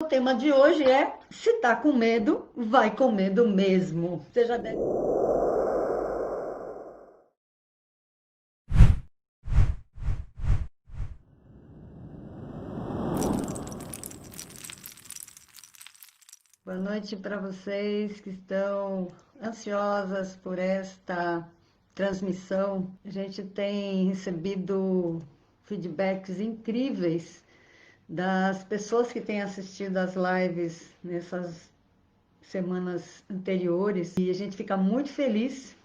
O tema de hoje é: se tá com medo, vai com medo mesmo. Você já deve... Boa noite para vocês que estão ansiosas por esta transmissão. A gente tem recebido feedbacks incríveis das pessoas que têm assistido às lives nessas semanas anteriores, e a gente fica muito feliz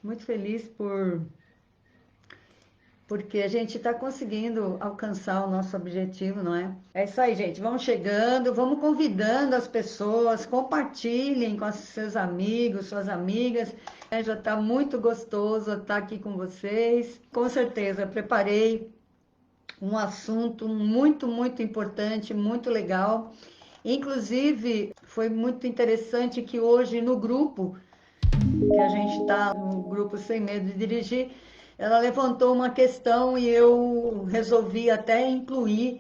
porque a gente está conseguindo alcançar o nosso objetivo, não é? É isso aí, gente. Vamos chegando, vamos convidando as pessoas, compartilhem com os seus amigos, suas amigas. Já está muito gostoso estar aqui com vocês. Com certeza, preparei um assunto muito importante, muito legal. Inclusive, foi muito interessante que hoje no grupo, que a gente está no grupo Sem Medo de Dirigir, ela levantou uma questão e eu resolvi até incluir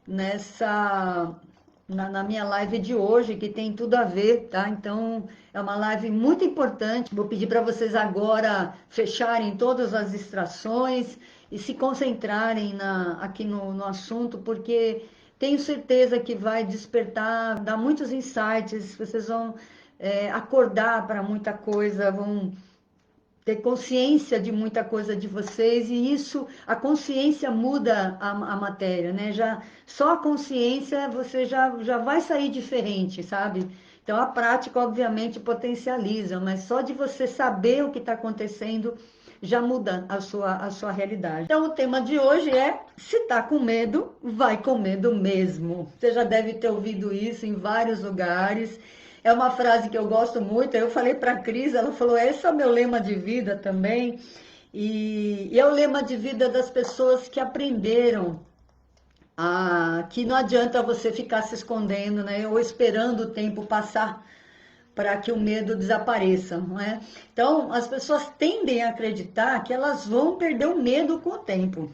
na minha live de hoje, que tem tudo a ver, tá? Então, é uma live muito importante. Vou pedir para vocês agora fecharem todas as distrações e se concentrarem aqui no assunto, porque tenho certeza que vai despertar, dar muitos insights, vocês vão acordar para muita coisa, vão ter consciência de muita coisa de vocês, e isso, a consciência muda a matéria, né? Só a consciência você já vai sair diferente, sabe? Então a prática, obviamente, potencializa, mas só de você saber o que está acontecendo já muda a sua realidade. Então o tema de hoje é: se tá com medo, vai com medo mesmo. Você já deve ter ouvido isso em vários lugares. É uma frase que eu gosto muito. Eu falei para a Cris, ela falou: esse é o meu lema de vida também. E é o lema de vida das pessoas que aprenderam que não adianta você ficar se escondendo, né? Ou esperando o tempo passar para que o medo desapareça, não é? Então, as pessoas tendem a acreditar que elas vão perder o medo com o tempo.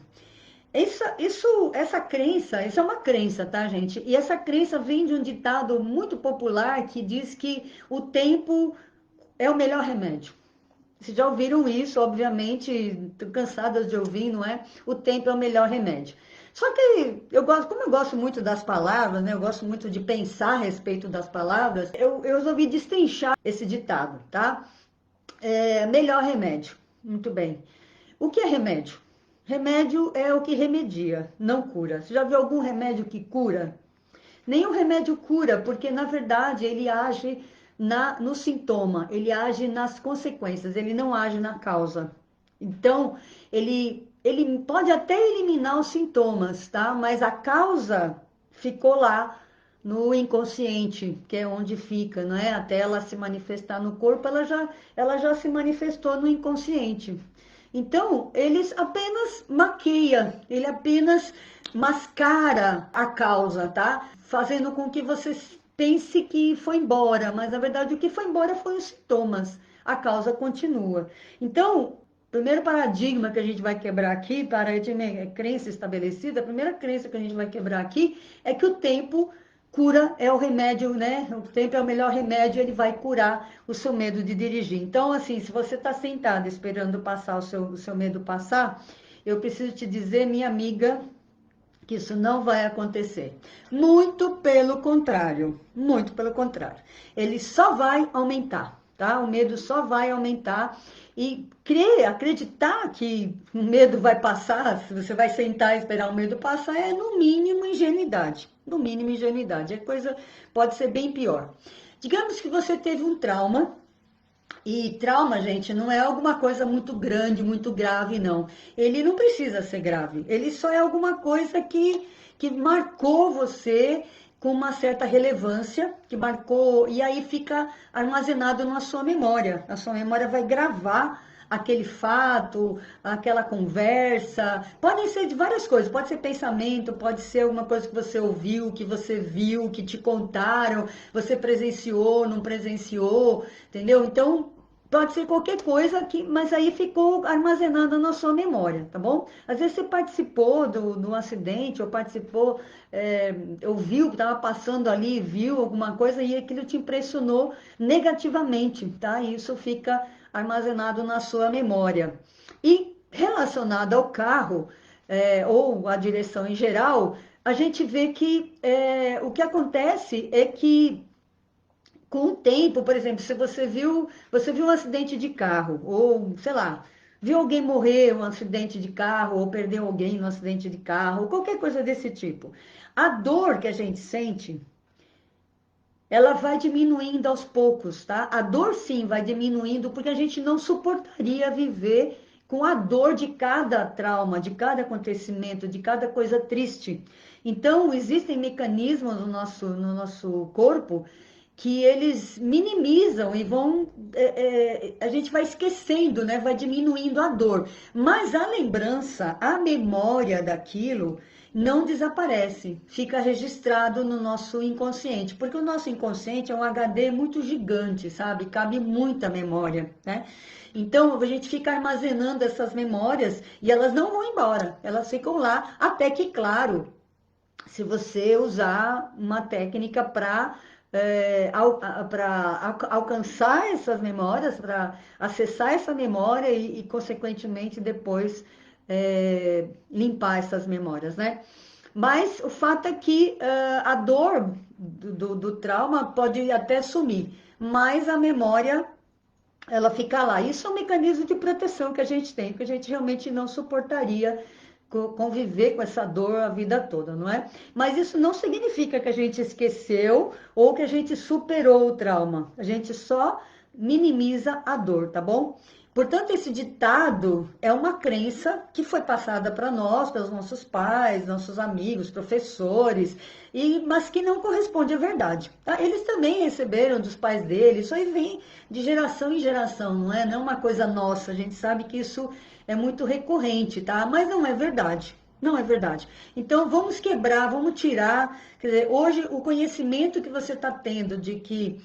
Essa crença, isso é uma crença, tá, gente? E essa crença vem de um ditado muito popular que diz que o tempo é o melhor remédio. Vocês já ouviram isso, obviamente, tô cansadas de ouvir, não é? O tempo é o melhor remédio. Só que como eu gosto muito das palavras, né? Eu gosto muito de pensar a respeito das palavras, eu resolvi destrinchar esse ditado, tá? Melhor remédio. Muito bem. O que é remédio? Remédio é o que remedia, não cura. Você já viu algum remédio que cura? Nenhum remédio cura, porque na verdade ele age no sintoma, ele age nas consequências, ele não age na causa. Então, ele pode até eliminar os sintomas, tá? Mas a causa ficou lá no inconsciente, que é onde fica, não é? Até ela se manifestar no corpo, ela já se manifestou no inconsciente. Então, eles apenas maqueia, ele apenas mascara a causa, tá? Fazendo com que você pense que foi embora, mas na verdade o que foi embora foi os sintomas. A causa continua. Então, o primeiro paradigma que a gente vai quebrar aqui, paradigma crença estabelecida, a primeira crença que a gente vai quebrar aqui é que o tempo cura, é o remédio, né? O tempo é o melhor remédio, ele vai curar o seu medo de dirigir. Então, assim, se você está sentado esperando passar o seu medo passar, eu preciso te dizer, minha amiga, que isso não vai acontecer. Muito pelo contrário, muito pelo contrário. Ele só vai aumentar, tá? O medo só vai aumentar. E acreditar que o medo vai passar, se você vai sentar e esperar o medo passar, é no mínimo ingenuidade. No mínimo ingenuidade. A coisa pode ser bem pior. Digamos que você teve um trauma. E trauma, gente, não é alguma coisa muito grande, muito grave, não. Ele não precisa ser grave. Ele só é alguma coisa que marcou você com uma certa relevância, que marcou, e aí fica armazenado na sua memória. A sua memória vai gravar aquele fato, aquela conversa. Podem ser de várias coisas, pode ser pensamento, pode ser alguma coisa que você ouviu, que você viu, que te contaram, você presenciou, não presenciou, entendeu? Então, pode ser qualquer coisa, mas aí ficou armazenada na sua memória, tá bom? Às vezes você participou do acidente, ou participou, ouviu que estava passando ali, viu alguma coisa e aquilo te impressionou negativamente, tá? E isso fica armazenado na sua memória. E relacionado ao carro, ou à direção em geral, a gente vê que o que acontece é que com o tempo, por exemplo, se você viu um acidente de carro, ou sei lá, viu alguém morrer em um acidente de carro, ou perdeu alguém no acidente de carro, ou qualquer coisa desse tipo, a dor que a gente sente, ela vai diminuindo aos poucos, tá? A dor sim vai diminuindo, porque a gente não suportaria viver com a dor de cada trauma, de cada acontecimento, de cada coisa triste. Então, existem mecanismos no nosso corpo que eles minimizam e vão, a gente vai esquecendo, né? Vai diminuindo a dor. Mas a lembrança, a memória daquilo não desaparece, fica registrado no nosso inconsciente, porque o nosso inconsciente é um HD muito gigante, sabe? Cabe muita memória, né? Então a gente fica armazenando essas memórias e elas não vão embora, elas ficam lá, até que, claro, se você usar uma técnica para alcançar essas memórias, para acessar essa memória e, consequentemente, depois limpar essas memórias, né? Mas o fato é que a dor do trauma pode até sumir, mas a memória ela fica lá. Isso é um mecanismo de proteção que a gente tem, que a gente realmente não suportaria conviver com essa dor a vida toda, não é? Mas isso não significa que a gente esqueceu ou que a gente superou o trauma. A gente só minimiza a dor, tá bom? Portanto, esse ditado é uma crença que foi passada para nós, pelos nossos pais, nossos amigos, professores, mas que não corresponde à verdade. Tá? Eles também receberam dos pais deles, isso aí vem de geração em geração, não é uma coisa nossa, a gente sabe que isso é muito recorrente, tá? Mas não é verdade. Não é verdade. Então, vamos quebrar, vamos tirar. Quer dizer, hoje, o conhecimento que você está tendo de que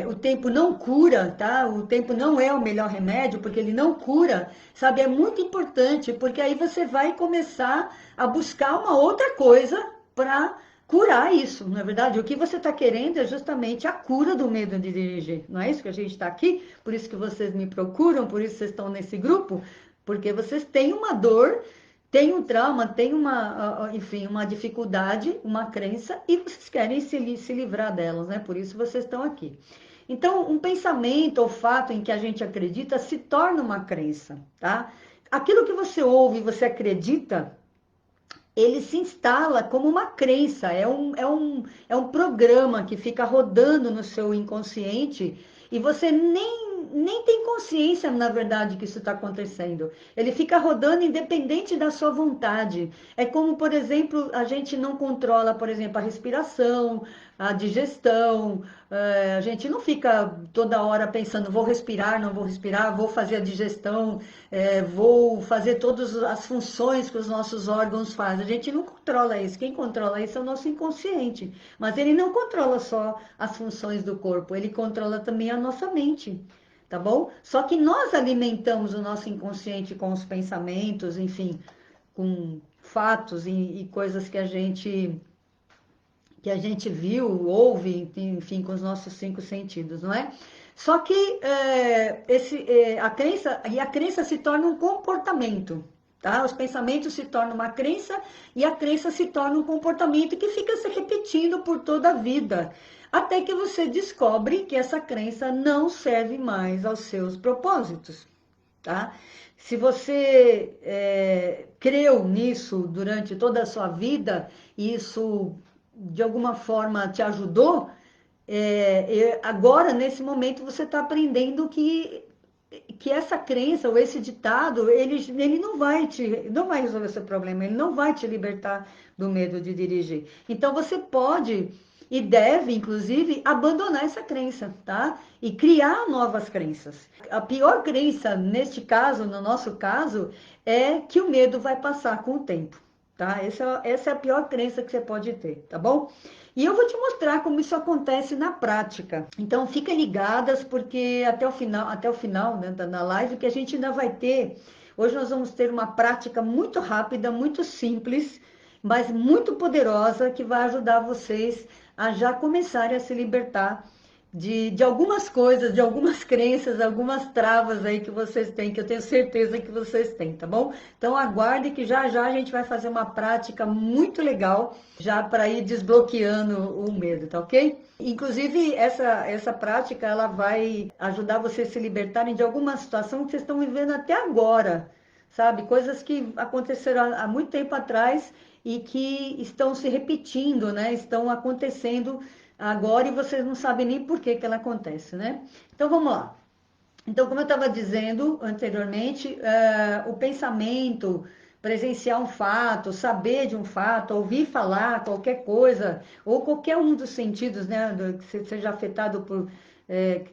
o tempo não cura, tá? O tempo não é o melhor remédio, porque ele não cura, sabe? É muito importante, porque aí você vai começar a buscar uma outra coisa para curar isso, não é verdade? O que você está querendo é justamente a cura do medo de dirigir, não é isso que a gente está aqui? Por isso que vocês me procuram, por isso vocês estão nesse grupo, porque vocês têm uma dor, têm um trauma, têm enfim, uma dificuldade, uma crença, e vocês querem se livrar delas, né? Por isso vocês estão aqui. Então, um pensamento ou fato em que a gente acredita se torna uma crença, tá? Aquilo que você ouve e você acredita, ele se instala como uma crença, é um programa que fica rodando no seu inconsciente e você nem tem consciência, na verdade, que isso está acontecendo. Ele fica rodando independente da sua vontade. É como, por exemplo, a gente não controla, por exemplo, a respiração, a digestão. A gente não fica toda hora pensando, vou respirar, não vou respirar, vou fazer a digestão, vou fazer todas as funções que os nossos órgãos fazem. A gente não controla isso. Quem controla isso é o nosso inconsciente. Mas ele não controla só as funções do corpo, ele controla também a nossa mente. Tá bom? Só que nós alimentamos o nosso inconsciente com os pensamentos, enfim, com fatos e coisas que a gente viu, ouve, enfim, com os nossos 5 sentidos, não é? Só que a crença se torna um comportamento, tá? Os pensamentos se tornam uma crença e a crença se torna um comportamento que fica se repetindo por toda a vida, até que você descobre que essa crença não serve mais aos seus propósitos, tá? Se você creu nisso durante toda a sua vida e isso de alguma forma te ajudou, agora, nesse momento, você está aprendendo que essa crença ou esse ditado, ele não vai resolver seu problema, ele não vai te libertar do medo de dirigir. Então, você pode e deve, inclusive, abandonar essa crença, tá? E criar novas crenças. A pior crença, neste caso, no nosso caso, é que o medo vai passar com o tempo, tá? Essa é a pior crença que você pode ter, tá bom? E eu vou te mostrar como isso acontece na prática. Então, fiquem ligadas, porque até o final, né, da live, que a gente ainda vai ter. Hoje nós vamos ter uma prática muito rápida, muito simples, mas muito poderosa, que vai ajudar vocês a já começarem a se libertar de algumas coisas, de algumas crenças, algumas travas aí que vocês têm, que eu tenho certeza que vocês têm, tá bom? Então aguarde que já já a gente vai fazer uma prática muito legal, já para ir desbloqueando o medo, tá ok? Inclusive, essa prática, ela vai ajudar vocês a se libertarem de alguma situação que vocês estão vivendo até agora, sabe? Coisas que aconteceram há muito tempo atrás e que estão se repetindo, né? Estão acontecendo agora e vocês não sabem nem por que ela acontece, né? Então vamos lá. Então, como eu estava dizendo anteriormente, o pensamento, presenciar um fato, saber de um fato, ouvir falar qualquer coisa, ou qualquer um dos sentidos, né, que seja afetado por,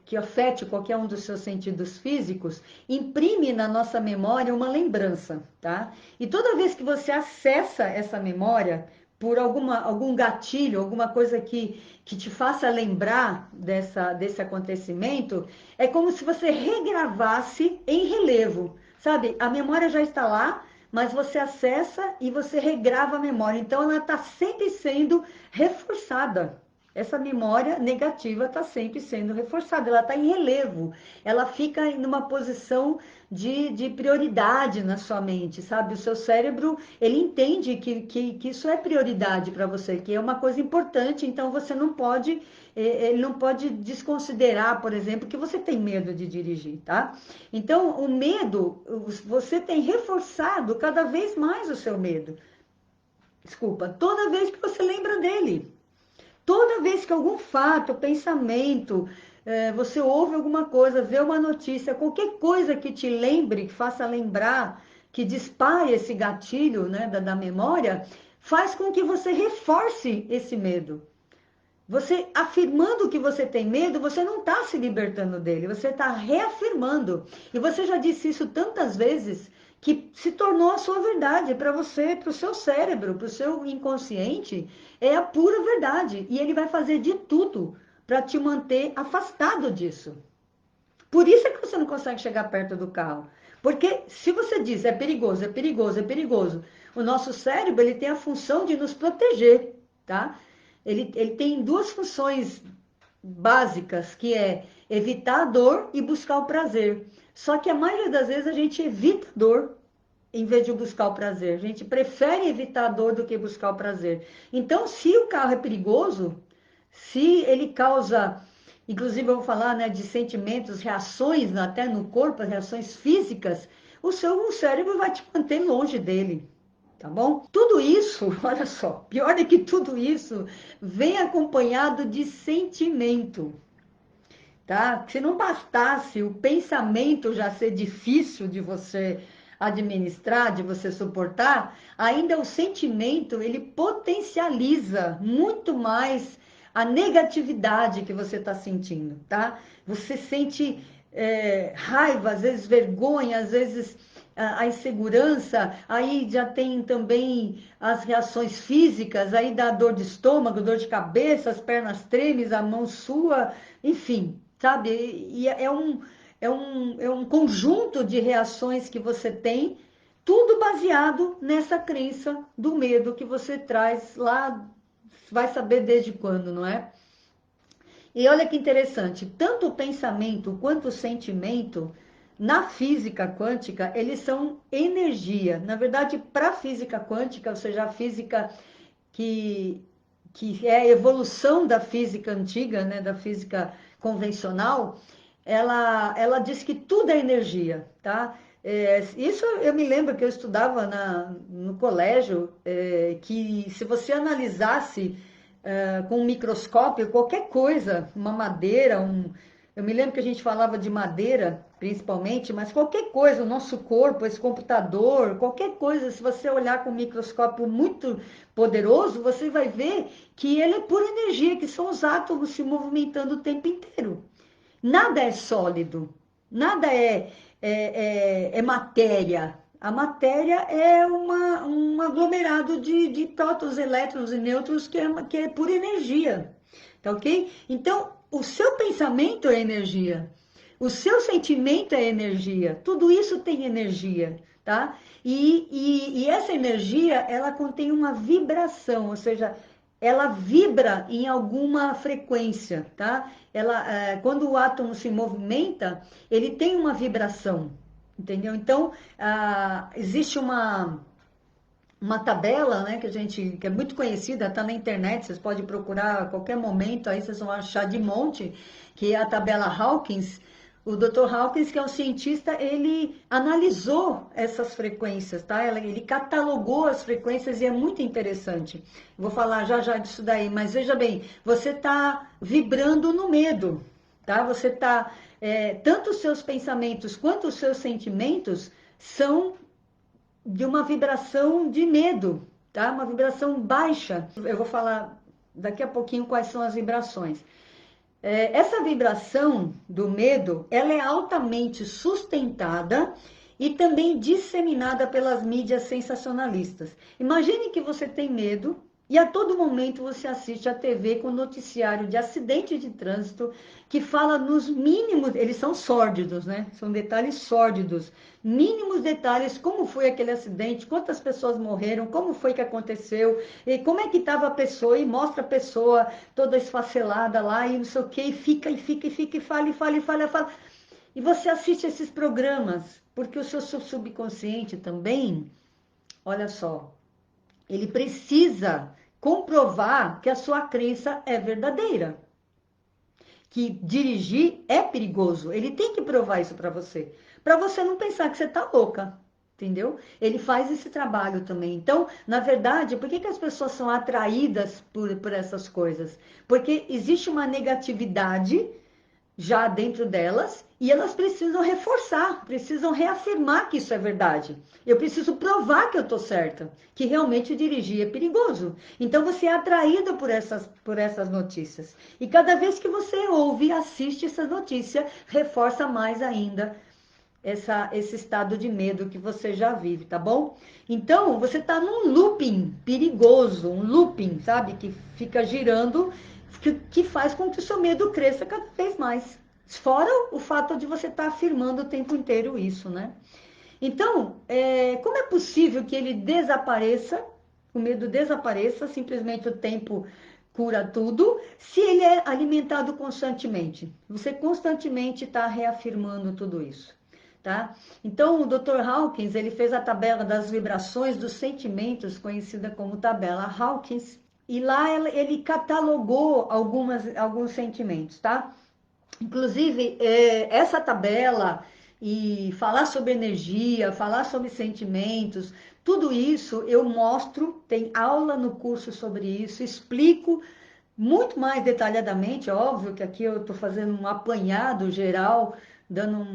que afete qualquer um dos seus sentidos físicos, imprime na nossa memória uma lembrança, tá? E toda vez que você acessa essa memória, por algum gatilho, alguma coisa que te faça lembrar desse acontecimento, é como se você regravasse em relevo, sabe? A memória já está lá, mas você acessa e você regrava a memória. Então, ela está sempre sendo reforçada. Essa memória negativa está sempre sendo reforçada, ela está em relevo, ela fica em uma posição de prioridade na sua mente, sabe? O seu cérebro, ele entende que isso é prioridade para você, que é uma coisa importante, então você não pode, ele não pode desconsiderar, por exemplo, que você tem medo de dirigir, tá? Então, o medo, você tem reforçado cada vez mais o seu medo. Desculpa, toda vez que você lembra dele. Toda vez que algum fato, pensamento, você ouve alguma coisa, vê uma notícia, qualquer coisa que te lembre, que faça lembrar, que dispare esse gatilho, né, da memória, faz com que você reforce esse medo. Você afirmando que você tem medo, você não está se libertando dele, você está reafirmando. E você já disse isso tantas vezes que se tornou a sua verdade para você, para o seu cérebro, para o seu inconsciente, é a pura verdade. E ele vai fazer de tudo para te manter afastado disso. Por isso é que você não consegue chegar perto do carro. Porque se você diz é perigoso, é perigoso, é perigoso, o nosso cérebro, ele tem a função de nos proteger, tá? Ele tem duas funções básicas, que é evitar a dor e buscar o prazer. Só que a maioria das vezes a gente evita a dor em vez de buscar o prazer. A gente prefere evitar a dor do que buscar o prazer. Então, se o carro é perigoso, se ele causa, inclusive eu vou falar, né, de sentimentos, reações até no corpo, reações físicas, o seu cérebro vai te manter longe dele. Tá bom? Tudo isso, olha só, pior é que tudo isso vem acompanhado de sentimento, tá? Se não bastasse o pensamento já ser difícil de você administrar, de você suportar, ainda o sentimento, ele potencializa muito mais a negatividade que você está sentindo, tá? Você sente raiva, às vezes vergonha, às vezes a insegurança, aí já tem também as reações físicas, aí dá dor de estômago, dor de cabeça, as pernas tremem, a mão sua, enfim, sabe? E é um conjunto de reações que você tem, tudo baseado nessa crença do medo que você traz lá, vai saber desde quando, não é? E olha que interessante, tanto o pensamento quanto o sentimento, na física quântica, eles são energia. Na verdade, para a física quântica, ou seja, a física que é a evolução da física antiga, né, da física convencional, ela diz que tudo é energia, tá? Isso eu me lembro que eu estudava no colégio, que se você analisasse com um microscópio, qualquer coisa, uma madeira, eu me lembro que a gente falava de madeira, principalmente, mas qualquer coisa, o nosso corpo, esse computador, qualquer coisa, se você olhar com um microscópio muito poderoso, você vai ver que ele é pura energia, que são os átomos se movimentando o tempo inteiro. Nada é sólido, nada é matéria. A matéria é um aglomerado de prótons, elétrons e nêutrons que é pura energia, tá ok? Então, o seu pensamento é energia, o seu sentimento é energia, tudo isso tem energia, tá? E essa energia, ela contém uma vibração, ou seja, ela vibra em alguma frequência, tá? Quando o átomo se movimenta, ele tem uma vibração, entendeu? Então, existe uma tabela, né, que é muito conhecida, está na internet, vocês podem procurar a qualquer momento, aí vocês vão achar de monte, que é a tabela Hawkins. O Dr. Hawkins, que é um cientista, ele analisou essas frequências, tá? Ele catalogou as frequências e é muito interessante. Vou falar já já disso daí, mas veja bem, você está vibrando no medo, tá? Você está, tanto os seus pensamentos quanto os seus sentimentos são de uma vibração de medo, tá? Uma vibração baixa. Eu vou falar daqui a pouquinho quais são as vibrações. Essa vibração do medo, ela é altamente sustentada e também disseminada pelas mídias sensacionalistas. Imagine que você tem medo e a todo momento você assiste a TV com noticiário de acidente de trânsito que fala nos mínimos, eles são sórdidos, né? São detalhes sórdidos, mínimos detalhes, como foi aquele acidente, quantas pessoas morreram, como foi que aconteceu, e como é que estava a pessoa, e mostra a pessoa toda esfacelada lá, e não sei o que, e fica, e fala, e fala, e fala, e fala. E você assiste esses programas, porque o seu subconsciente também, olha só, ele precisa comprovar que a sua crença é verdadeira. Que dirigir é perigoso. Ele tem que provar isso para você não pensar que você tá louca, entendeu? Ele faz esse trabalho também. Então, na verdade, por que as pessoas são atraídas por essas coisas? Porque existe uma negatividade já dentro delas e elas precisam reforçar, precisam reafirmar que isso é verdade. Eu preciso provar que eu estou certa, que realmente dirigir é perigoso. Então você é atraída por essas notícias. E cada vez que você ouve e assiste essa notícia, reforça mais ainda esse estado de medo que você já vive, tá bom? Então, você está num looping perigoso, um looping, sabe? Que fica girando, que faz com que o seu medo cresça cada vez mais. Fora o fato de você estar afirmando o tempo inteiro isso, né? Então, como é possível que ele desapareça, o medo desapareça, simplesmente o tempo cura tudo, se ele é alimentado constantemente? Você constantemente está reafirmando tudo isso. Tá? Então, o Dr. Hawkins, ele fez a tabela das vibrações dos sentimentos, conhecida como tabela Hawkins, e lá ele catalogou alguns sentimentos, tá? Inclusive, essa tabela e falar sobre energia, falar sobre sentimentos, tudo isso eu mostro, tem aula no curso sobre isso, explico muito mais detalhadamente, óbvio que aqui eu estou fazendo um apanhado geral, dando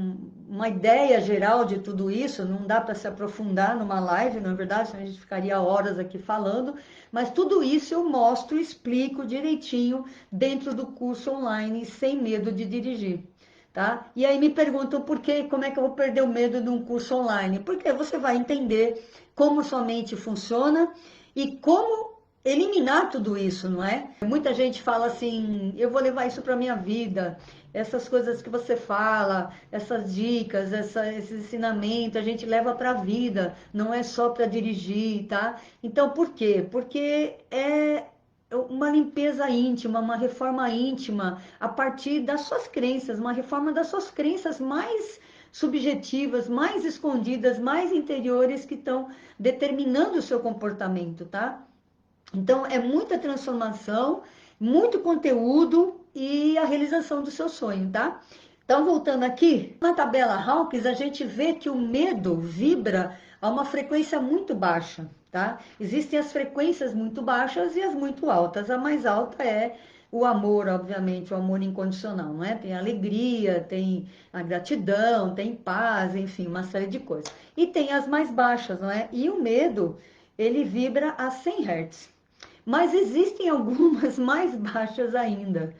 uma ideia geral de tudo isso, não dá para se aprofundar numa live, na verdade, senão a gente ficaria horas aqui falando, mas tudo isso eu mostro, explico direitinho dentro do curso online, sem medo de dirigir. Tá? E aí me perguntam por quê, como é que eu vou perder o medo de um curso online? Porque você vai entender como sua mente funciona e como eliminar tudo isso, não é? Muita gente fala assim, eu vou levar isso para minha vida, essas coisas que você fala, essas dicas, esse ensinamento, a gente leva para a vida, não é só para dirigir, tá? Então, por quê? Porque é uma limpeza íntima, uma reforma íntima a partir das suas crenças, uma reforma das suas crenças mais subjetivas, mais escondidas, mais interiores que estão determinando o seu comportamento, tá? Então, é muita transformação, muito conteúdo e a realização do seu sonho, tá? Então, voltando aqui, na tabela Hawkins, a gente vê que o medo vibra a uma frequência muito baixa, tá? Existem as frequências muito baixas e as muito altas. A mais alta é o amor, obviamente, o amor incondicional, não é? Tem alegria, tem a gratidão, tem paz, enfim, uma série de coisas. E tem as mais baixas, não é? E o medo, ele vibra a 100 Hz. Mas existem algumas mais baixas ainda.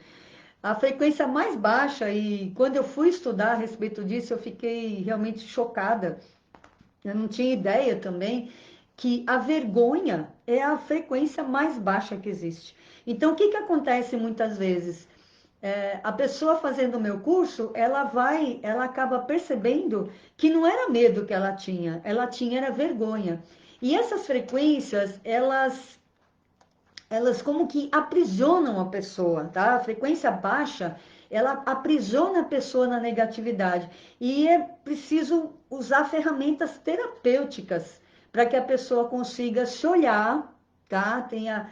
A frequência mais baixa, e quando eu fui estudar a respeito disso, eu fiquei realmente chocada. Eu não tinha ideia também que a vergonha é a frequência mais baixa que existe. Então, o que que acontece muitas vezes? A pessoa fazendo o meu curso, ela acaba percebendo que não era medo que ela tinha era vergonha. E essas frequências, elas como que aprisionam a pessoa, tá? A frequência baixa, ela aprisiona a pessoa na negatividade. E é preciso usar ferramentas terapêuticas para que a pessoa consiga se olhar, tá? Tenha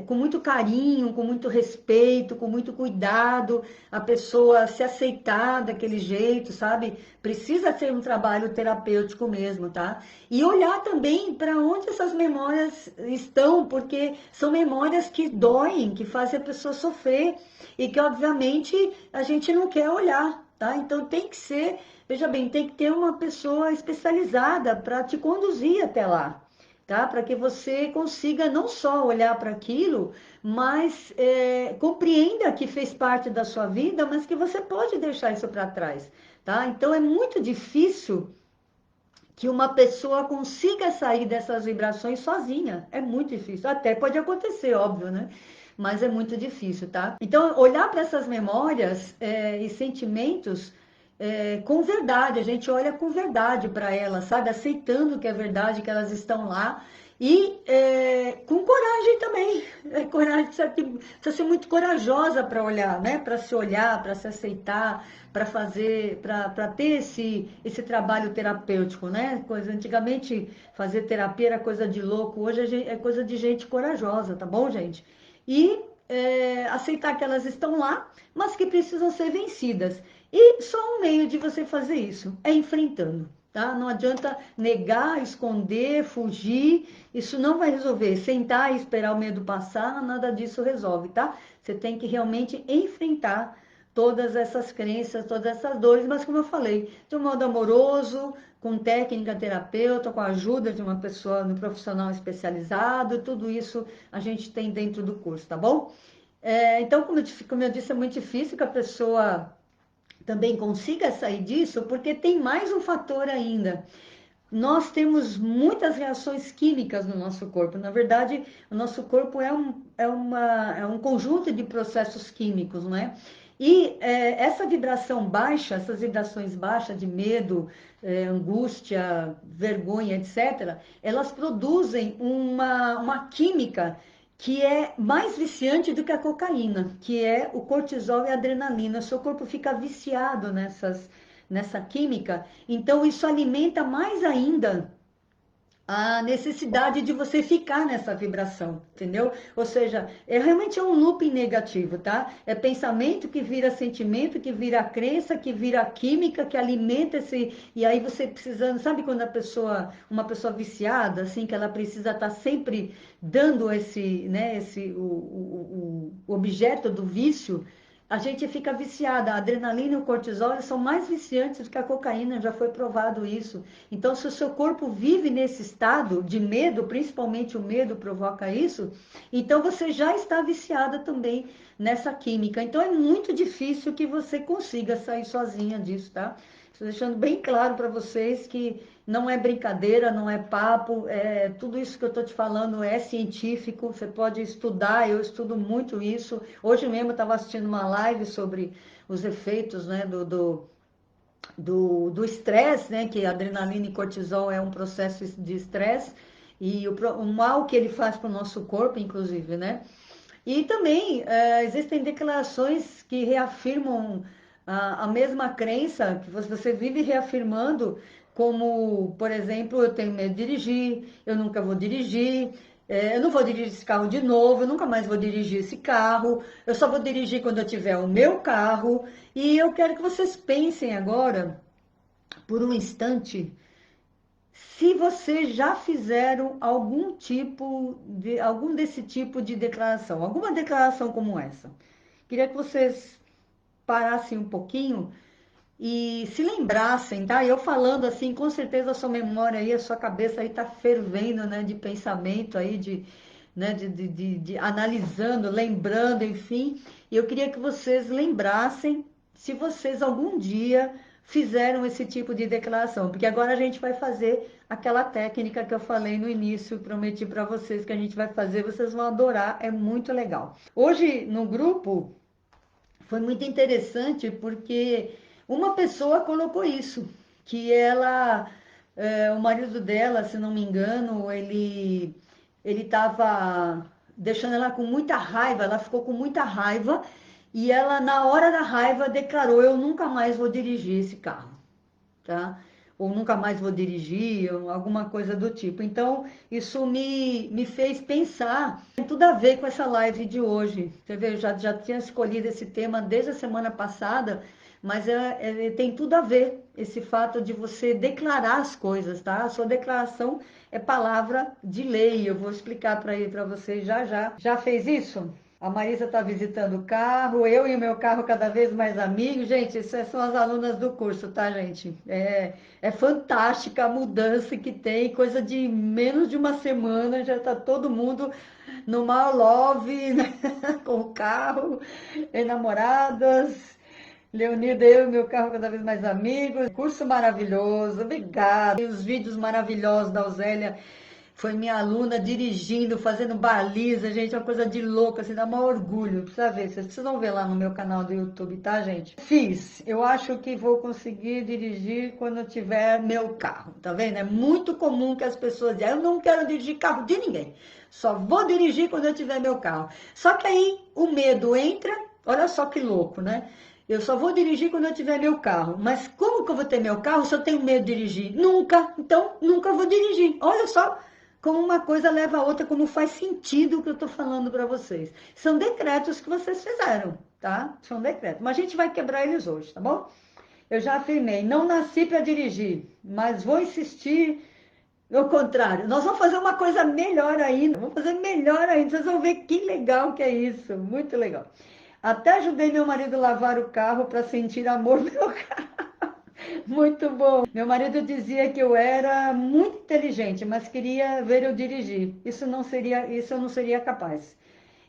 com muito carinho, com muito respeito, com muito cuidado, a pessoa se aceitar daquele jeito, sabe? Precisa ser um trabalho terapêutico mesmo, tá? E olhar também para onde essas memórias estão, porque são memórias que doem, que fazem a pessoa sofrer e que, obviamente, a gente não quer olhar, tá? Então tem que ser, veja bem, tem que ter uma pessoa especializada para te conduzir até lá. Tá? Para que você consiga não só olhar para aquilo, mas compreenda que fez parte da sua vida, mas que você pode deixar isso para trás. Tá? Então é muito difícil que uma pessoa consiga sair dessas vibrações sozinha. É muito difícil. Até pode acontecer, óbvio, né? Mas é muito difícil, tá? Então, olhar para essas memórias e sentimentos com verdade, a gente olha com verdade para elas, sabe? Aceitando que é verdade, que elas estão lá. E com coragem também. Coragem, precisa ser muito corajosa para olhar, né? Para se olhar, para se aceitar, para fazer, para ter esse trabalho terapêutico, né? Antigamente fazer terapia era coisa de louco, hoje é coisa de gente corajosa, tá bom, gente? E aceitar que elas estão lá, mas que precisam ser vencidas. E só um meio de você fazer isso é enfrentando. Tá? Não adianta negar, esconder, fugir, isso não vai resolver. Sentar e esperar o medo passar, nada disso resolve, tá? Você tem que realmente enfrentar todas essas crenças, todas essas dores, mas como eu falei, de um modo amoroso, com técnica terapeuta, com a ajuda de uma pessoa, um profissional especializado, tudo isso a gente tem dentro do curso, tá bom? Então, como eu disse, é muito difícil que a pessoa também consiga sair disso, porque tem mais um fator ainda. Nós temos muitas reações químicas no nosso corpo. Na verdade, o nosso corpo é um conjunto de processos químicos, não é? E essa vibração baixa, essas vibrações baixas de medo, angústia, vergonha, etc., elas produzem uma química que é mais viciante do que a cocaína, que é o cortisol e a adrenalina. O seu corpo fica viciado nessa química, então isso alimenta mais ainda a necessidade de você ficar nessa vibração, entendeu? Ou seja, realmente é um looping negativo, tá? É pensamento que vira sentimento, que vira crença, que vira química, que alimenta esse... E aí você precisando... Sabe quando uma pessoa viciada, assim, que ela precisa estar sempre dando o objeto do vício, a gente fica viciada. A adrenalina e o cortisol são mais viciantes do que a cocaína, já foi provado isso. Então, se o seu corpo vive nesse estado de medo, principalmente o medo provoca isso, então você já está viciada também nessa química. Então, é muito difícil que você consiga sair sozinha disso, tá? Estou deixando bem claro para vocês que não é brincadeira, não é papo, tudo isso que eu estou te falando é científico, você pode estudar, eu estudo muito isso. Hoje mesmo eu estava assistindo uma live sobre os efeitos, né, do estresse, né, que adrenalina e cortisol é um processo de estresse, e o mal que ele faz para o nosso corpo, inclusive, né? E também existem declarações que reafirmam a mesma crença, que você vive reafirmando, como, por exemplo, eu tenho medo de dirigir, eu nunca vou dirigir, eu não vou dirigir esse carro de novo, eu nunca mais vou dirigir esse carro, eu só vou dirigir quando eu tiver o meu carro. E eu quero que vocês pensem agora, por um instante, se vocês já fizeram algum desse tipo de declaração, alguma declaração como essa. Queria que vocês parassem um pouquinho e se lembrassem, tá? Eu falando assim, com certeza a sua memória aí, a sua cabeça aí tá fervendo, né, de pensamento aí, né, de analisando, lembrando, enfim. E eu queria que vocês lembrassem se vocês algum dia fizeram esse tipo de declaração, porque agora a gente vai fazer aquela técnica que eu falei no início, prometi para vocês que a gente vai fazer, vocês vão adorar, é muito legal. Hoje no grupo foi muito interessante porque uma pessoa colocou isso, que ela, o marido dela, se não me engano, ele estava deixando ela com muita raiva, ela ficou com muita raiva e ela, na hora da raiva, declarou: eu nunca mais vou dirigir esse carro, tá? Ou nunca mais vou dirigir, ou alguma coisa do tipo. Então, isso me fez pensar, tem tudo a ver com essa live de hoje. Você vê, eu já tinha escolhido esse tema desde a semana passada, mas tem tudo a ver, esse fato de você declarar as coisas, tá? A sua declaração é palavra de lei. Eu vou explicar para vocês já já. Já fez isso? A Marisa está visitando o carro, eu e o meu carro cada vez mais amigos. Gente, essas são as alunas do curso, tá, gente? É fantástica a mudança que tem, coisa de menos de uma semana, já está todo mundo no maior love, né? Com o carro, enamoradas. Leonida, eu e meu carro cada vez mais amigos. Curso maravilhoso, obrigada. E os vídeos maravilhosos da Ausélia. Foi minha aluna dirigindo, fazendo baliza, gente, uma coisa de louca, assim, dá maior orgulho. Precisa ver, vocês precisam ver lá no meu canal do YouTube, tá, gente? Fiz, eu acho que vou conseguir dirigir quando eu tiver meu carro, tá vendo? É muito comum que as pessoas digam: eu não quero dirigir carro de ninguém, só vou dirigir quando eu tiver meu carro. Só que aí o medo entra, olha só que louco, né? Eu só vou dirigir quando eu tiver meu carro. Mas como que eu vou ter meu carro se eu tenho medo de dirigir? Nunca. Então, nunca vou dirigir. Olha só como uma coisa leva a outra, como faz sentido o que eu estou falando para vocês. São decretos que vocês fizeram, tá? São decretos. Mas a gente vai quebrar eles hoje, tá bom? Eu já afirmei, não nasci para dirigir, mas vou insistir ao contrário. Nós vamos fazer uma coisa melhor ainda. Vamos fazer melhor ainda. Vocês vão ver que legal que é isso. Muito legal. Até ajudei meu marido a lavar o carro para sentir amor no meu carro. Muito bom. Meu marido dizia que eu era muito inteligente, mas queria ver eu dirigir. Isso eu não seria capaz.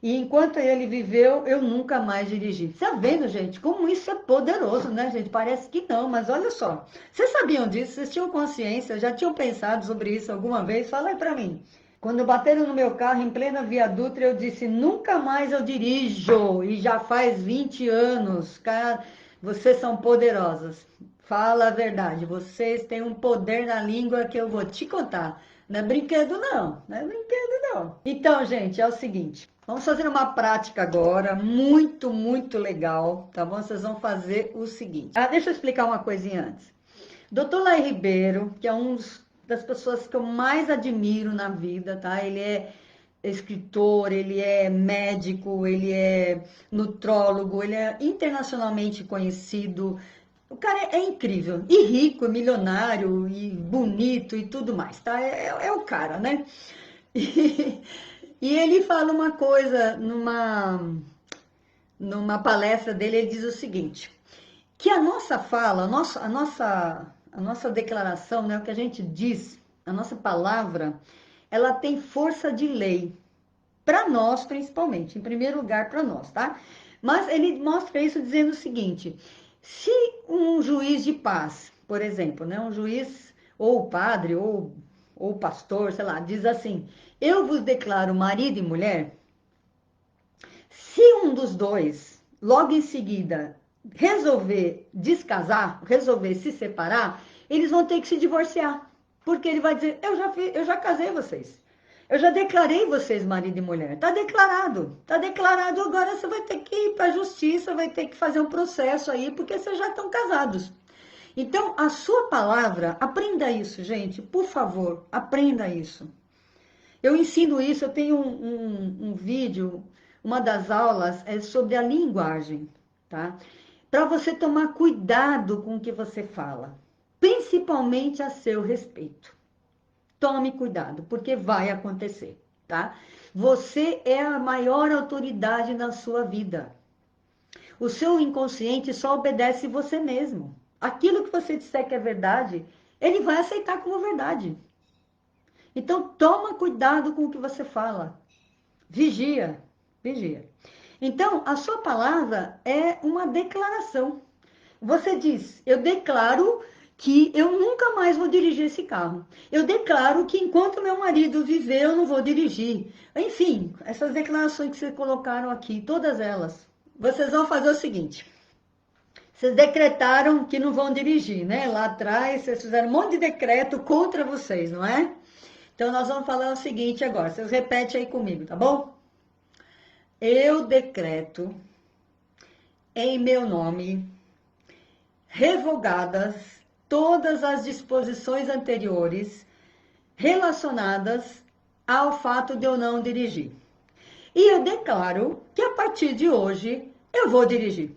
E enquanto ele viveu, eu nunca mais dirigi. Você tá vendo, gente, como isso é poderoso, né, gente? Parece que não, mas olha só. Vocês sabiam disso? Vocês tinham consciência? Já tinham pensado sobre isso alguma vez? Fala aí pra mim. Quando bateram no meu carro em plena Via Dutra, eu disse: nunca mais eu dirijo. E já faz 20 anos. Cara, vocês são poderosas. Fala a verdade. Vocês têm um poder na língua que eu vou te contar. Não é brinquedo, não. Não é brinquedo, não. Então, gente, é o seguinte. Vamos fazer uma prática agora, muito, muito legal, tá bom? Vocês vão fazer o seguinte. Deixa eu explicar uma coisinha antes. Dr. Lai Ribeiro, que é das pessoas que eu mais admiro na vida, tá? Ele é escritor, ele é médico, ele é nutrólogo, ele é internacionalmente conhecido. O cara é incrível, e rico, e milionário, e bonito, e tudo mais, tá? É o cara, né? E ele fala uma coisa numa palestra dele, ele diz o seguinte, que a nossa fala, a nossa declaração, né, o que a gente diz, a nossa palavra, ela tem força de lei, para nós principalmente, em primeiro lugar para nós, tá? Mas ele mostra isso dizendo o seguinte, se um juiz de paz, por exemplo, né, um juiz, ou padre, ou pastor, sei lá, diz assim: eu vos declaro marido e mulher. Se um dos dois, logo em seguida, resolver descasar, resolver se separar, eles vão ter que se divorciar. Porque ele vai dizer: eu já casei vocês. Eu já declarei vocês marido e mulher. Está declarado. Está declarado, agora você vai ter que ir para a justiça, vai ter que fazer um processo aí, porque vocês já estão casados. Então, a sua palavra, aprenda isso, gente, por favor, aprenda isso. Eu ensino isso, eu tenho um vídeo, uma das aulas é sobre a linguagem, tá? Para você tomar cuidado com o que você fala, principalmente a seu respeito. Tome cuidado, porque vai acontecer, tá? Você é a maior autoridade na sua vida. O seu inconsciente só obedece você mesmo. Aquilo que você disser que é verdade, ele vai aceitar como verdade. Então, toma cuidado com o que você fala. Vigia, vigia. Então, a sua palavra é uma declaração. você diz, eu declaro que eu nunca mais vou dirigir esse carro. Eu declaro que enquanto meu marido viver, eu não vou dirigir. Enfim, essas declarações que vocês colocaram aqui, todas elas. Vocês vão fazer o seguinte. Vocês decretaram que não vão dirigir, né? Lá atrás, vocês fizeram um monte de decreto contra vocês, não é? Então, nós vamos falar o seguinte agora. Vocês repetem aí comigo, tá bom? Eu decreto em meu nome revogadas todas as disposições anteriores relacionadas ao fato de eu não dirigir. E eu declaro que a partir de hoje eu vou dirigir.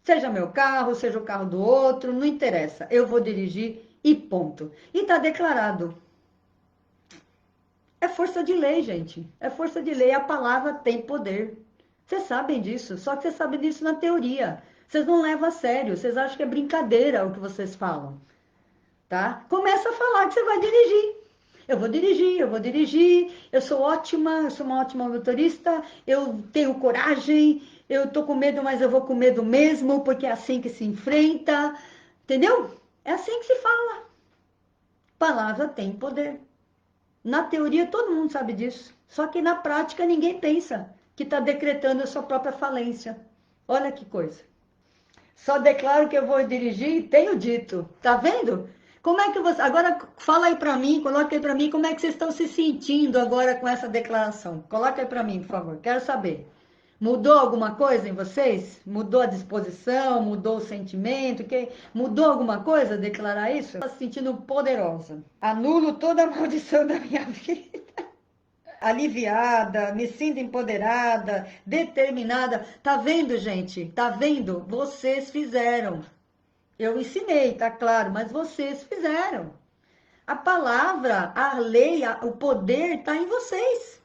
Seja meu carro, seja o carro do outro, não interessa. Eu vou dirigir e ponto. E está declarado. É força de lei, gente. É força de lei. A palavra tem poder. Vocês sabem disso, só que vocês sabem disso na teoria. Vocês não levam a sério, vocês acham que é brincadeira o que vocês falam, tá? Começa a falar que você vai dirigir. Eu vou dirigir, eu sou ótima, eu sou uma ótima motorista, eu tenho coragem, eu tô com medo, mas eu vou com medo mesmo, porque é assim que se enfrenta, entendeu? É assim que se fala. Palavra tem poder. Na teoria todo mundo sabe disso, só que na prática ninguém pensa que está decretando a sua própria falência. Olha que coisa. Só declaro que eu vou dirigir e tenho dito. Tá vendo? Como é que você... Agora fala aí para mim, coloca aí para mim como é que vocês estão se sentindo agora com essa declaração. Coloca aí para mim, por favor. Quero saber. Mudou alguma coisa em vocês? Mudou a disposição? Mudou o sentimento? Mudou alguma coisa declarar isso? Estou se sentindo poderosa. Anulo toda a maldição da minha vida. Aliviada, me sinto empoderada, determinada. Tá vendo, gente? Tá vendo? Vocês fizeram. Eu ensinei, tá claro, mas vocês fizeram. A palavra, a lei, o poder tá em vocês.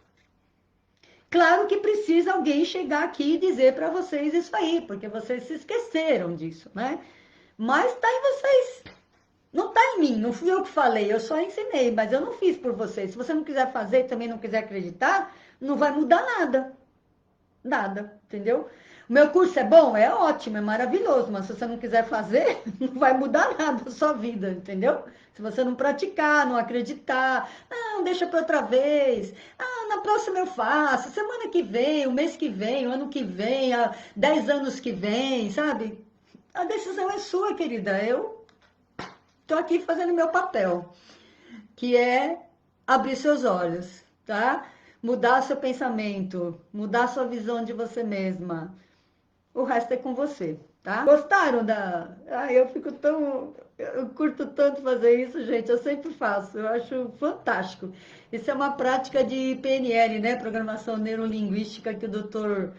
Claro que precisa alguém chegar aqui e dizer para vocês isso aí, porque vocês se esqueceram disso, né? Mas tá em vocês. Não está em mim, não fui eu que falei, eu só ensinei, mas eu não fiz por vocês. Se você não quiser fazer e também não quiser acreditar, não vai mudar nada. Nada, entendeu? O meu curso é bom? É ótimo, é maravilhoso, mas se você não quiser fazer, não vai mudar nada a sua vida, entendeu? Se você não praticar, não acreditar, não, deixa para outra vez, na próxima eu faço, semana que vem, o mês que vem, o ano que vem, 10 anos que vem, sabe? A decisão é sua, querida, eu estou aqui fazendo meu papel, que é abrir seus olhos, tá? Mudar seu pensamento, mudar sua visão de você mesma. O resto é com você, tá? Gostaram da... Eu curto tanto fazer isso, gente. Eu sempre faço. Eu acho fantástico. Isso é uma prática de PNL, né? Programação Neurolinguística que o doutor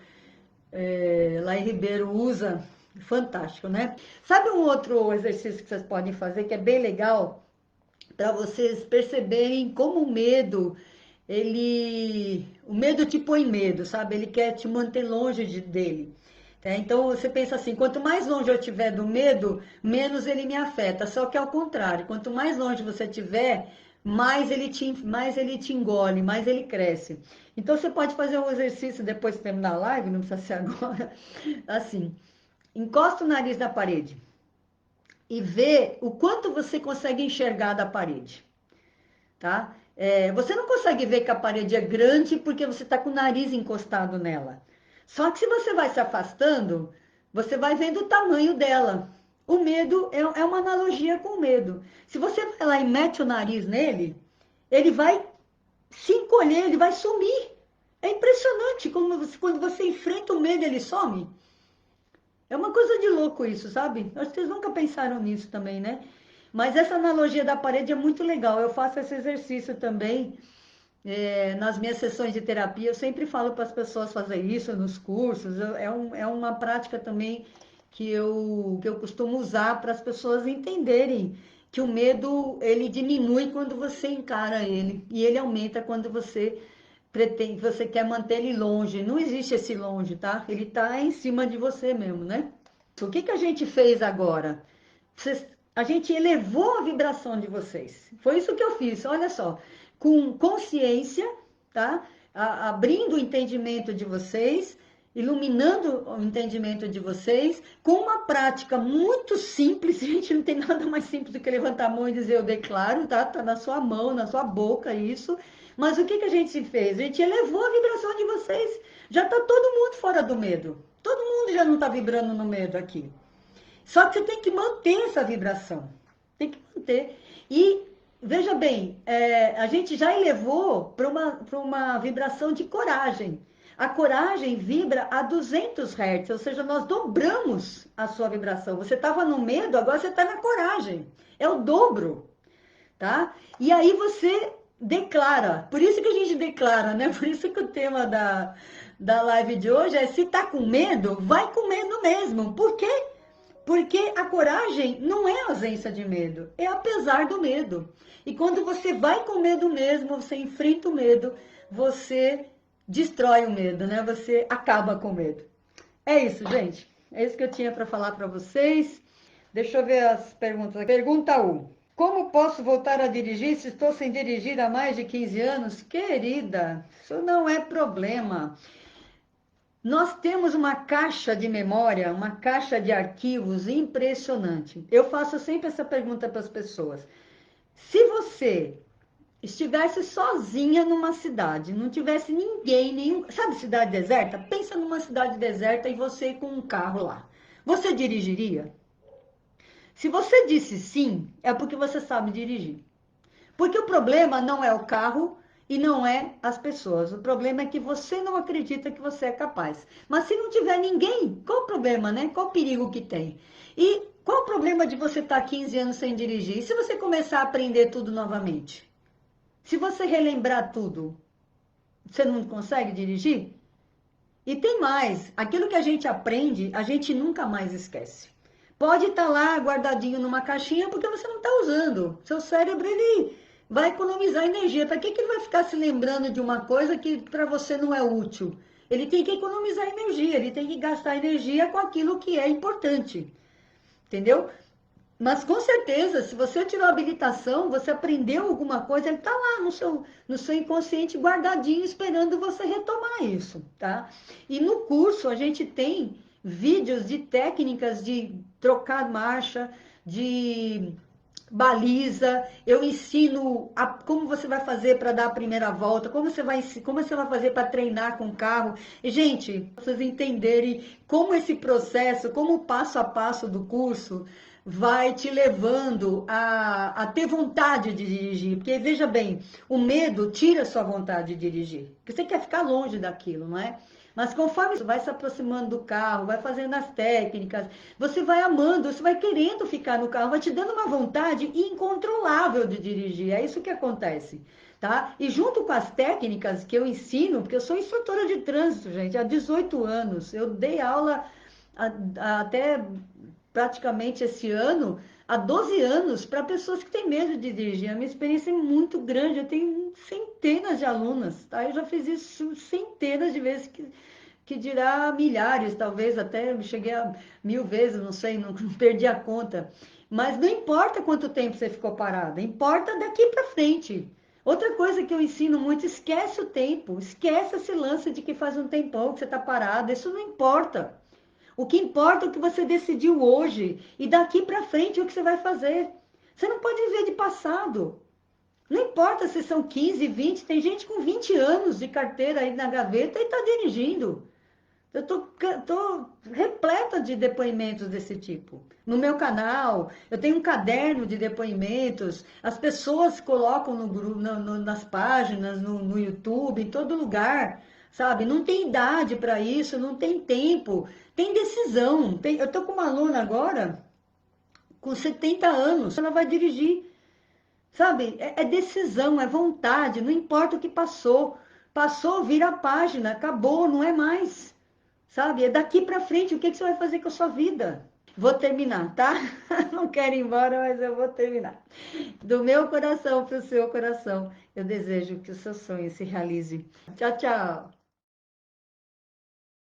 Lai Ribeiro usa. Fantástico, né? Sabe um outro exercício que vocês podem fazer que é bem legal para vocês perceberem como o medo, o medo te põe medo, sabe? Ele quer te manter longe dele. Tá? Então você pensa assim, quanto mais longe eu estiver do medo, menos ele me afeta. Só que ao contrário, quanto mais longe você estiver, mais ele te engole, mais ele cresce. Então você pode fazer um exercício depois de terminar a live, não precisa ser agora, assim. Encosta o nariz na parede e vê o quanto você consegue enxergar da parede, tá? Você não consegue ver que a parede é grande porque você está com o nariz encostado nela. Só que se você vai se afastando, você vai vendo o tamanho dela. O medo é uma analogia com o medo. Se você vai lá e mete o nariz nele, ele vai se encolher, ele vai sumir. É impressionante como quando você enfrenta o medo, ele some. É uma coisa de louco isso, sabe? Acho que vocês nunca pensaram nisso também, né? Mas essa analogia da parede é muito legal. Eu faço esse exercício também nas minhas sessões de terapia. Eu sempre falo para as pessoas fazer isso nos cursos. É uma prática também que eu costumo usar para as pessoas entenderem que o medo, ele diminui quando você encara ele. E ele aumenta quando você quer manter ele longe. Não existe esse longe, tá? Ele está em cima de você mesmo, né? O que a gente fez agora? A gente elevou a vibração de vocês. Foi isso que eu fiz, olha só. Com consciência, tá? Abrindo o entendimento de vocês iluminando o entendimento de vocês, com uma prática muito simples. Gente, não tem nada mais simples do que levantar a mão e dizer eu declaro, tá? Tá na sua mão, na sua boca isso. Mas o que que a gente fez? A gente elevou a vibração de vocês. Já tá todo mundo fora do medo. Todo mundo já não tá vibrando no medo aqui. Só que você tem que manter essa vibração. Tem que manter. E, veja bem, a gente já elevou para uma vibração de coragem. A coragem vibra a 200 Hz, ou seja, nós dobramos a sua vibração. Você estava no medo, agora você está na coragem. É o dobro, tá? E aí você declara. Por isso que a gente declara, né? Por isso que o tema da live de hoje é: se tá com medo, vai com medo mesmo. Por quê? Porque a coragem não é ausência de medo, é apesar do medo. E quando você vai com medo mesmo, você enfrenta o medo, você destrói o medo, né? Você acaba com o medo. É isso, gente. É isso que eu tinha para falar para vocês. Deixa eu ver as perguntas. Pergunta 1. Como posso voltar a dirigir se estou sem dirigir há mais de 15 anos? Querida, isso não é problema. Nós temos uma caixa de memória, uma caixa de arquivos impressionante. Eu faço sempre essa pergunta para as pessoas. Se você estivesse sozinha numa cidade, não tivesse ninguém, nenhum... Sabe cidade deserta? Pensa numa cidade deserta e você com um carro lá. Você dirigiria? Se você disse sim, é porque você sabe dirigir. Porque o problema não é o carro e não é as pessoas. O problema é que você não acredita que você é capaz. Mas se não tiver ninguém, qual o problema, né? Qual o perigo que tem? E qual o problema de você estar 15 anos sem dirigir? E se você começar a aprender tudo novamente? Se você relembrar tudo, você não consegue dirigir? E tem mais, aquilo que a gente aprende, a gente nunca mais esquece. Pode estar lá guardadinho numa caixinha porque você não está usando. Seu cérebro, ele vai economizar energia. Para que ele vai ficar se lembrando de uma coisa que para você não é útil? Ele tem que economizar energia, ele tem que gastar energia com aquilo que é importante. Entendeu? Mas com certeza, se você tirou a habilitação, você aprendeu alguma coisa, ele está lá no seu inconsciente guardadinho, esperando você retomar isso, tá? E no curso a gente tem vídeos de técnicas de trocar marcha, de baliza, eu ensino como você vai fazer para dar a primeira volta, como você vai fazer para treinar com o carro. E, gente, pra vocês entenderem como esse processo, como o passo a passo do curso vai te levando a ter vontade de dirigir. Porque, veja bem, o medo tira a sua vontade de dirigir. Porque você quer ficar longe daquilo, não é? Mas conforme você vai se aproximando do carro, vai fazendo as técnicas, você vai amando, você vai querendo ficar no carro, vai te dando uma vontade incontrolável de dirigir. É isso que acontece, tá? E junto com as técnicas que eu ensino, porque eu sou instrutora de trânsito, gente, há 18 anos. Eu dei aula até praticamente esse ano, há 12 anos, para pessoas que têm medo de dirigir. A minha experiência é muito grande, eu tenho centenas de alunas, tá? Eu já fiz isso centenas de vezes, que dirá milhares, talvez até cheguei a 1000 vezes, não sei, não perdi a conta. Mas não importa quanto tempo você ficou parada, importa daqui para frente. Outra coisa que eu ensino muito: esquece o tempo, esquece esse lance de que faz um tempão que você está parada, isso não importa. O que importa é o que você decidiu hoje e daqui para frente o que você vai fazer. Você não pode viver de passado. Não importa se são 15, 20, tem gente com 20 anos de carteira aí na gaveta e está dirigindo. Eu tô repleta de depoimentos desse tipo. No meu canal, eu tenho um caderno de depoimentos. As pessoas colocam no grupo, nas páginas, no YouTube, em todo lugar, sabe? Não tem idade para isso, não tem tempo. Tem decisão. Eu tô com uma aluna agora, com 70 anos, ela vai dirigir. Sabe? É decisão, é vontade, não importa o que passou. Passou, vira a página, acabou, não é mais. Sabe? É daqui para frente, o que você vai fazer com a sua vida? Vou terminar, tá? Não quero ir embora, mas eu vou terminar. Do meu coração para o seu coração, eu desejo que o seu sonho se realize. Tchau, tchau.